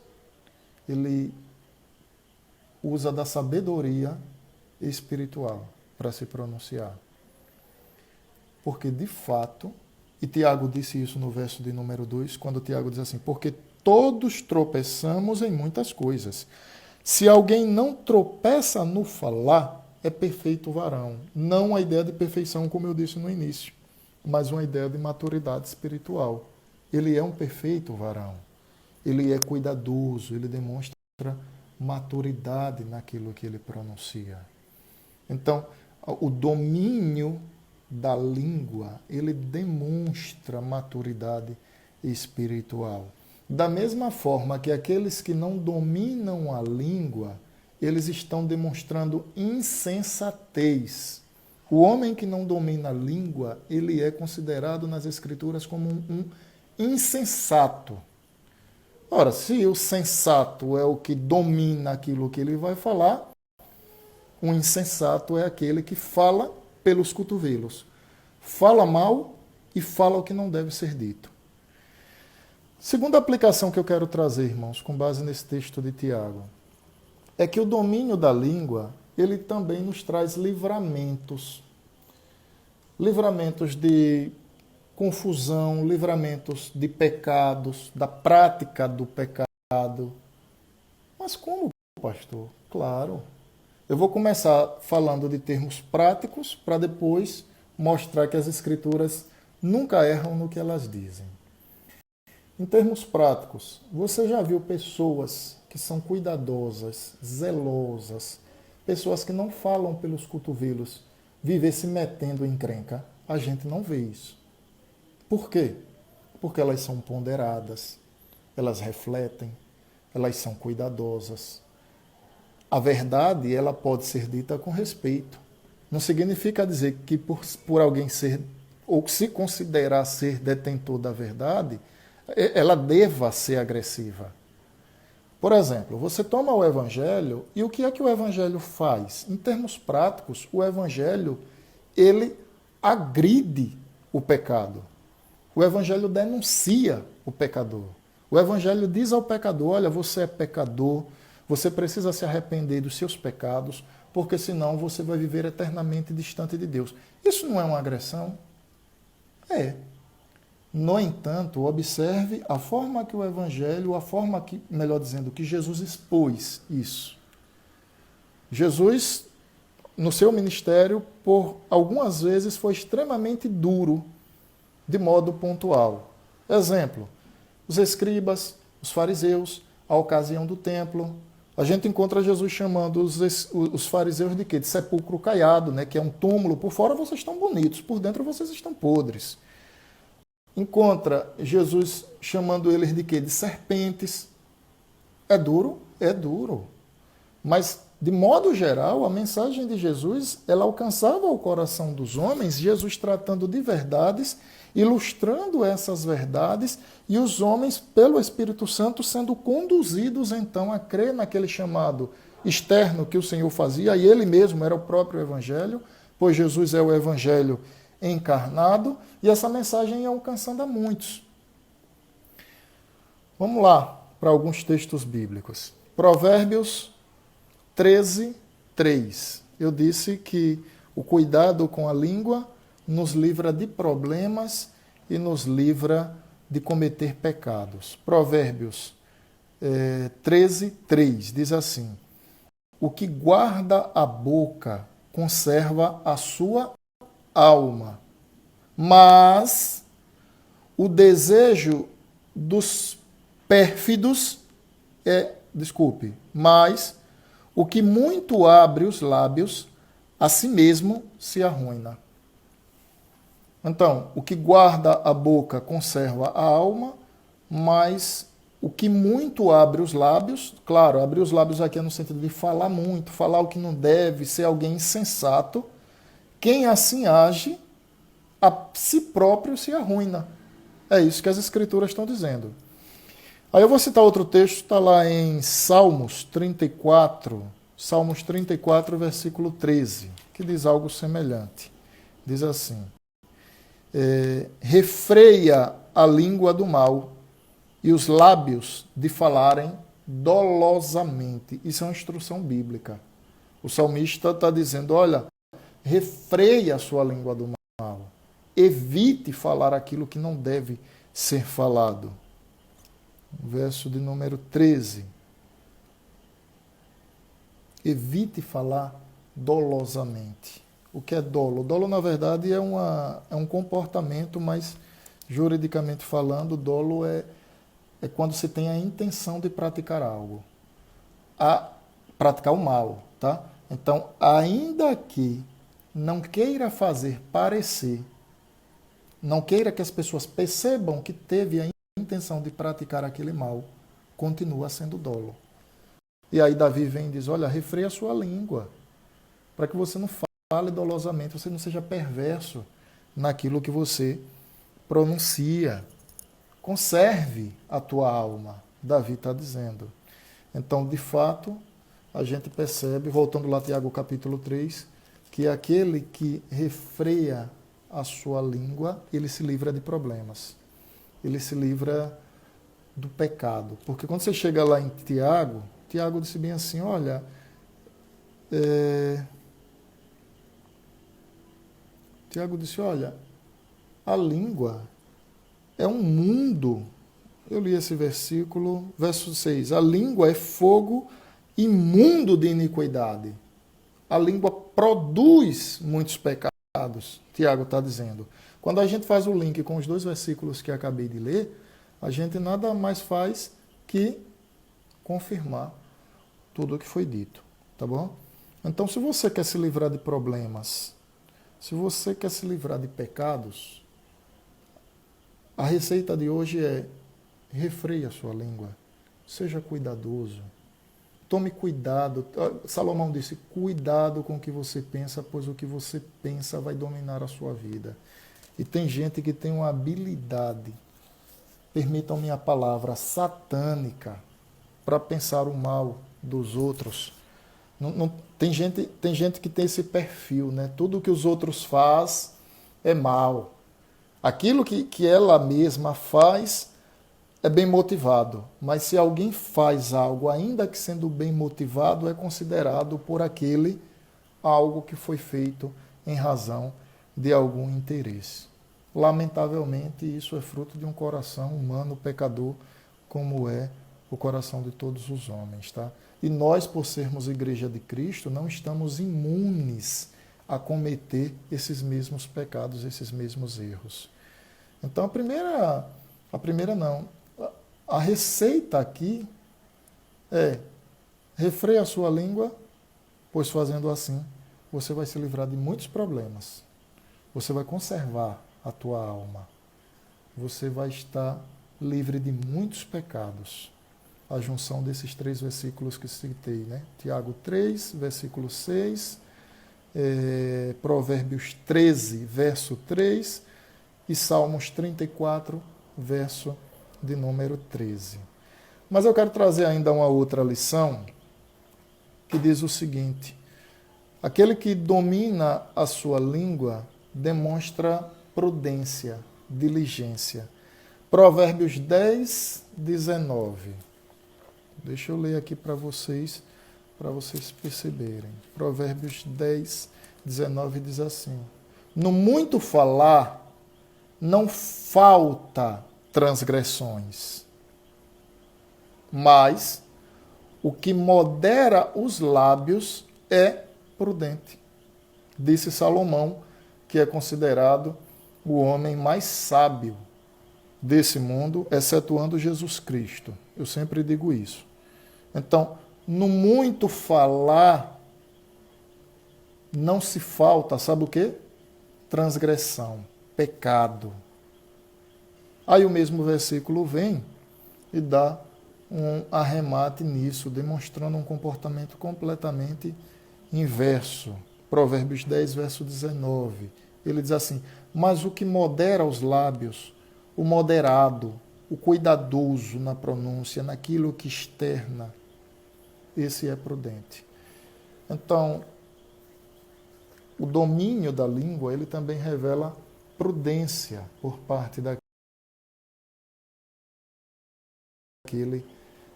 Ele usa da sabedoria espiritual para se pronunciar. Porque, de fato, e Tiago disse isso no verso de número 2, quando Tiago diz assim: porque todos tropeçamos em muitas coisas. Se alguém não tropeça no falar, é perfeito varão. Não a ideia de perfeição, como eu disse no início, mas uma ideia de maturidade espiritual. Ele é um perfeito varão. Ele é cuidadoso, ele demonstra maturidade naquilo que ele pronuncia. Então, o domínio da língua, ele demonstra maturidade espiritual. Da mesma forma que aqueles que não dominam a língua, eles estão demonstrando insensatez. O homem que não domina a língua, ele é considerado nas Escrituras como um insensato. Ora, se o sensato é o que domina aquilo que ele vai falar, o insensato é aquele que fala pelos cotovelos. Fala mal e fala o que não deve ser dito. Segunda aplicação que eu quero trazer, irmãos, com base nesse texto de Tiago, é que o domínio da língua, ele também nos traz livramentos. Livramentos de confusão, livramentos de pecados, da prática do pecado. Mas como, pastor? Claro. Eu vou começar falando de termos práticos para depois mostrar que as Escrituras nunca erram no que elas dizem. Em termos práticos, você já viu pessoas que são cuidadosas, zelosas, pessoas que não falam pelos cotovelos, viver se metendo em encrenca. A gente não vê isso. Por quê? Porque elas são ponderadas, elas refletem, elas são cuidadosas. A verdade, ela pode ser dita com respeito. Não significa dizer que por alguém ser ou se considerar ser detentor da verdade, ela deva ser agressiva. Por exemplo, você toma o Evangelho e o que é que o Evangelho faz? Em termos práticos, o Evangelho, ele agride o pecado. O Evangelho denuncia o pecador. O Evangelho diz ao pecador, olha, você é pecador, você precisa se arrepender dos seus pecados, porque senão você vai viver eternamente distante de Deus. Isso não é uma agressão? É. No entanto, observe a forma que o Evangelho, a forma que, melhor dizendo, que Jesus expôs isso. Jesus, no seu ministério, por algumas vezes foi extremamente duro, de modo pontual. Exemplo, os escribas, os fariseus, a ocasião do templo. A gente encontra Jesus chamando os fariseus de quê? De sepulcro caiado, né? Que é um túmulo. Por fora vocês estão bonitos, por dentro vocês estão podres. Encontra Jesus chamando eles de quê? De serpentes. É duro? É duro. Mas, de modo geral, a mensagem de Jesus, ela alcançava o coração dos homens, Jesus tratando de verdades, ilustrando essas verdades, e os homens, pelo Espírito Santo, sendo conduzidos, então, a crer naquele chamado externo que o Senhor fazia, e ele mesmo era o próprio Evangelho, pois Jesus é o Evangelho encarnado, e essa mensagem ia alcançando a muitos. Vamos lá para alguns textos bíblicos. Provérbios 13, 3. Eu disse que o cuidado com a língua nos livra de problemas e nos livra de cometer pecados. Provérbios 13, 3 diz assim: o que guarda a boca conserva a sua alma, mas o desejo dos pérfidos mas o que muito abre os lábios, a si mesmo se arruína. Então, o que guarda a boca conserva a alma, mas o que muito abre os lábios, claro, abrir os lábios aqui é no sentido de falar muito, falar o que não deve, ser alguém insensato, quem assim age, a si próprio se arruína. É isso que as Escrituras estão dizendo. Aí eu vou citar outro texto, está lá em Salmos 34, versículo 13, que diz algo semelhante. Diz assim: refreia a língua do mal e os lábios de falarem dolosamente. Isso é uma instrução bíblica. O salmista está dizendo, olha, refreia a sua língua do mal. Evite falar aquilo que não deve ser falado. Verso de número 13. Evite falar dolosamente. O que é dolo? Dolo, na verdade, é um comportamento, mas, juridicamente falando, dolo é quando se tem a intenção de praticar algo. Praticar o mal, tá? Então, ainda que não queira fazer parecer, não queira que as pessoas percebam que teve a intenção de praticar aquele mal, continua sendo dolo. E aí Davi vem e diz, olha, refreia a sua língua, para que você não fale dolosamente, você não seja perverso naquilo que você pronuncia. Conserve a tua alma, Davi está dizendo. Então, de fato, a gente percebe, voltando lá a Tiago capítulo 3, que aquele que refreia a sua língua, ele se livra de problemas. Ele se livra do pecado. Porque quando você chega lá em Tiago disse bem assim, olha, Tiago disse, olha, a língua é um mundo. Eu li esse versículo, verso 6. A língua é fogo imundo de iniquidade. A língua produz muitos pecados, Tiago está dizendo. Quando a gente faz o link com os dois versículos que acabei de ler, a gente nada mais faz que confirmar tudo o que foi dito, tá bom? Então, se você quer se livrar de problemas, Se você quer se livrar de pecados, a receita de hoje é: refreie a sua língua, seja cuidadoso, tome cuidado. Salomão disse: cuidado com o que você pensa, pois o que você pensa vai dominar a sua vida. E tem gente que tem uma habilidade, permitam-me a palavra, satânica, para pensar o mal dos outros. Tem gente que tem esse perfil, né? Tudo que os outros fazem é mal. Aquilo que ela mesma faz é bem motivado. Mas se alguém faz algo, ainda que sendo bem motivado, é considerado por aquele algo que foi feito em razão de algum interesse. Lamentavelmente, isso é fruto de um coração humano pecador, como é o coração de todos os homens, tá? E nós, por sermos Igreja de Cristo, não estamos imunes a cometer esses mesmos pecados, esses mesmos erros. Então, a receita aqui é: refreie a sua língua, pois fazendo assim, você vai se livrar de muitos problemas. Você vai conservar a tua alma. Você vai estar livre de muitos pecados. A junção desses 3 versículos que citei, né? Tiago 3, versículo 6, Provérbios 13, verso 3 e Salmos 34, verso de número 13. Mas eu quero trazer ainda uma outra lição que diz o seguinte: aquele que domina a sua língua demonstra prudência, diligência. Provérbios 10, 19. Deixa eu ler aqui para vocês perceberem. Provérbios 10, 19 diz assim: no muito falar não falta transgressões, mas o que modera os lábios é prudente. Disse Salomão, que é considerado o homem mais sábio desse mundo, excetuando Jesus Cristo. Eu sempre digo isso. Então, no muito falar, não se falta, sabe o quê? Transgressão, pecado. Aí o mesmo versículo vem e dá um arremate nisso, demonstrando um comportamento completamente inverso. Provérbios 10, verso 19. Ele diz assim: mas o que modera os lábios, o moderado, o cuidadoso na pronúncia, naquilo que externa, esse é prudente. Então, o domínio da língua, ele também revela prudência por parte daquele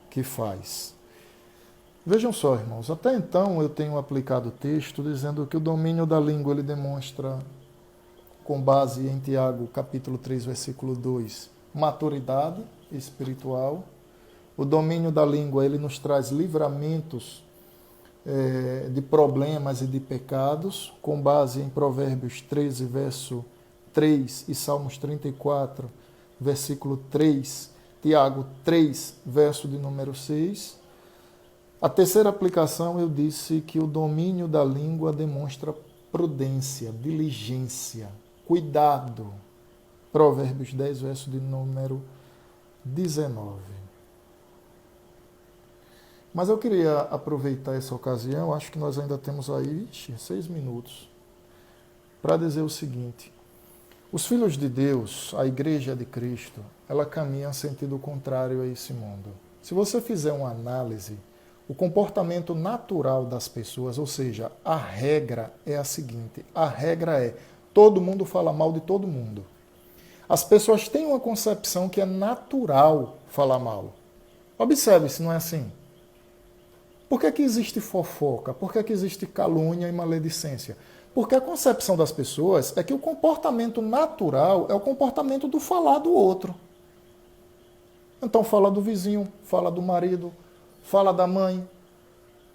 que faz. Vejam só, irmãos, até então eu tenho aplicado o texto dizendo que o domínio da língua ele demonstra, com base em Tiago, capítulo 3, versículo 2, maturidade espiritual. O domínio da língua ele nos traz livramentos de problemas e de pecados, com base em Provérbios 13, verso 3 e Salmos 34, versículo 3, Tiago 3, verso de número 6. A terceira aplicação, eu disse que o domínio da língua demonstra prudência, diligência, cuidado. Provérbios 10, verso de número 19. Mas eu queria aproveitar essa ocasião, acho que nós ainda temos aí 6 minutos, para dizer o seguinte: os filhos de Deus, a Igreja de Cristo, ela caminha em sentido contrário a esse mundo. Se você fizer uma análise, o comportamento natural das pessoas, ou seja, a regra é a seguinte: a regra é: todo mundo fala mal de todo mundo. As pessoas têm uma concepção que é natural falar mal. Observe se não é assim. Por que existe fofoca? Por que existe calúnia e maledicência? Porque a concepção das pessoas é que o comportamento natural é o comportamento do falar do outro. Então fala do vizinho, fala do marido, fala da mãe,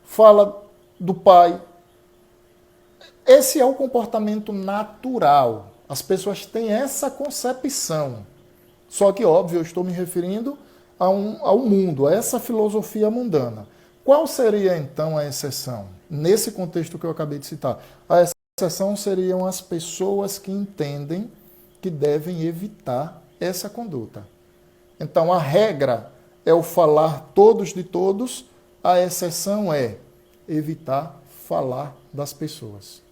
fala do pai. Esse é o comportamento natural. As pessoas têm essa concepção. Só que, óbvio, eu estou me referindo ao mundo, a essa filosofia mundana. Qual seria, então, a exceção? Nesse contexto que eu acabei de citar. A exceção seriam as pessoas que entendem que devem evitar essa conduta. Então, a regra é o falar todos de todos, a exceção é evitar falar das pessoas.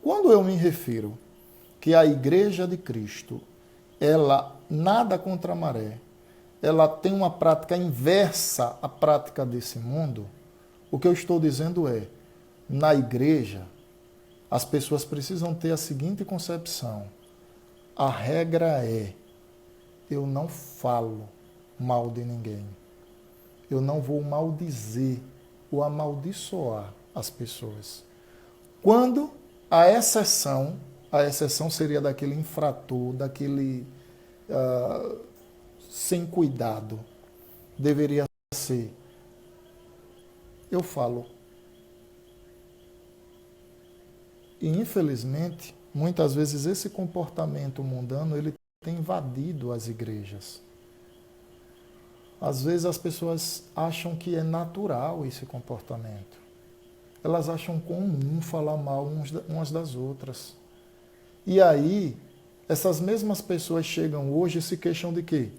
Quando eu me refiro que a Igreja de Cristo, ela nada contra a maré, ela tem uma prática inversa à prática desse mundo, o que eu estou dizendo é, na igreja, as pessoas precisam ter a seguinte concepção: a regra é, eu não falo mal de ninguém. Eu não vou maldizer ou amaldiçoar as pessoas. Quando a exceção seria daquele infrator, daquele sem cuidado, deveria ser, eu falo. E infelizmente, muitas vezes esse comportamento mundano, ele tem invadido as igrejas. Às vezes as pessoas acham que é natural esse comportamento. Elas acham comum falar mal umas das outras. E aí, essas mesmas pessoas chegam hoje e se queixam de quê?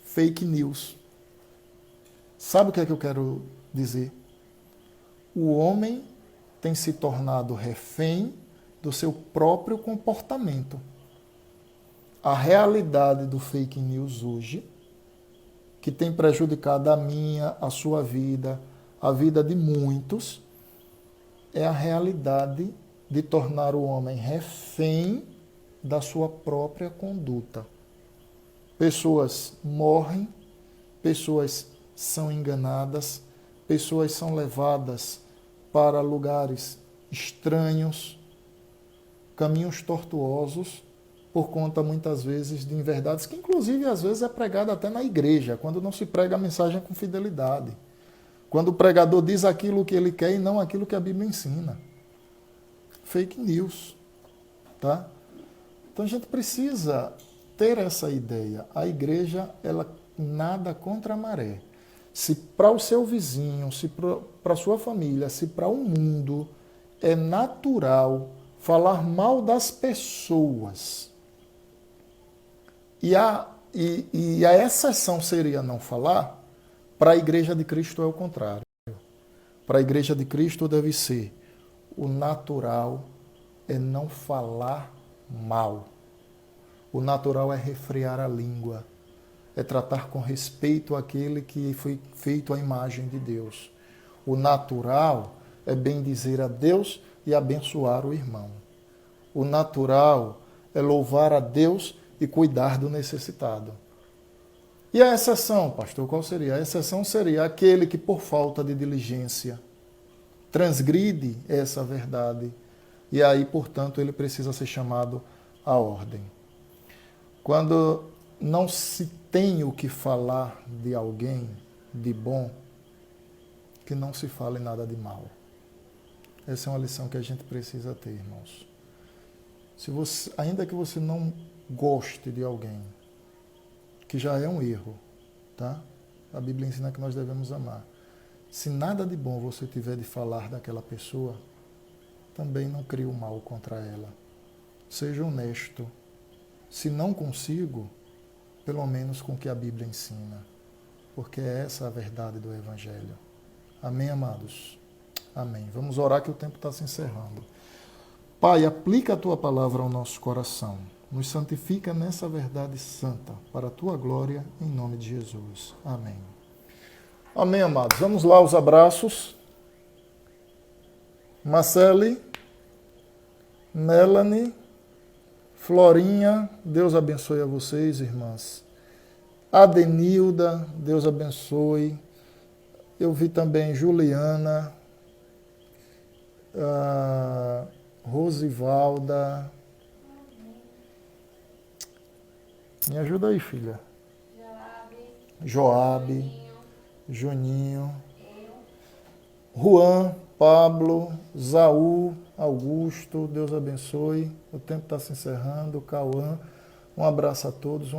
Fake news. Sabe o que é que eu quero dizer? O homem tem se tornado refém do seu próprio comportamento. A realidade do fake news hoje, que tem prejudicado a minha, a sua vida, a vida de muitos, é a realidade de tornar o homem refém da sua própria conduta. Pessoas morrem, pessoas são enganadas, pessoas são levadas para lugares estranhos, caminhos tortuosos, por conta, muitas vezes, de inverdades, que inclusive, às vezes, é pregada até na igreja, quando não se prega a mensagem com fidelidade. Quando o pregador diz aquilo que ele quer e não aquilo que a Bíblia ensina. Fake news. Tá? Então, a gente precisa ter essa ideia. A igreja, ela nada contra a maré. Se para o seu vizinho, se para a sua família, se para o mundo é natural falar mal das pessoas, e a exceção seria não falar, para a Igreja de Cristo é o contrário. Para a Igreja de Cristo deve ser o natural é não falar mal. O natural é refrear a língua, é tratar com respeito aquele que foi feito à imagem de Deus. O natural é bendizer a Deus e abençoar o irmão. O natural é louvar a Deus e cuidar do necessitado. E a exceção, pastor, qual seria? A exceção seria aquele que, por falta de diligência, transgride essa verdade. E aí, portanto, ele precisa ser chamado à ordem. Quando não se tem o que falar de alguém de bom, que não se fale nada de mal. Essa é uma lição que a gente precisa ter, irmãos. Ainda que você não goste de alguém, que já é um erro, tá? A Bíblia ensina que nós devemos amar. Se nada de bom você tiver de falar daquela pessoa, também não crie o mal contra ela. Seja honesto. Se não consigo, pelo menos com o que a Bíblia ensina, porque é essa a verdade do Evangelho. Amém, amados? Amém. Vamos orar que o tempo está se encerrando. Pai, aplica a Tua palavra ao nosso coração. Nos santifica nessa verdade santa, para a Tua glória, em nome de Jesus. Amém. Amém, amados. Vamos lá, os abraços. Marcele, Melanie, Florinha, Deus abençoe a vocês, irmãs. Adenilda, Deus abençoe. Eu vi também Juliana, Rosivalda. Me ajuda aí, filha. Joabe, Juninho, Juan, Pablo, Zaú, Augusto, Deus abençoe. O tempo está se encerrando. Cauã, um abraço a todos.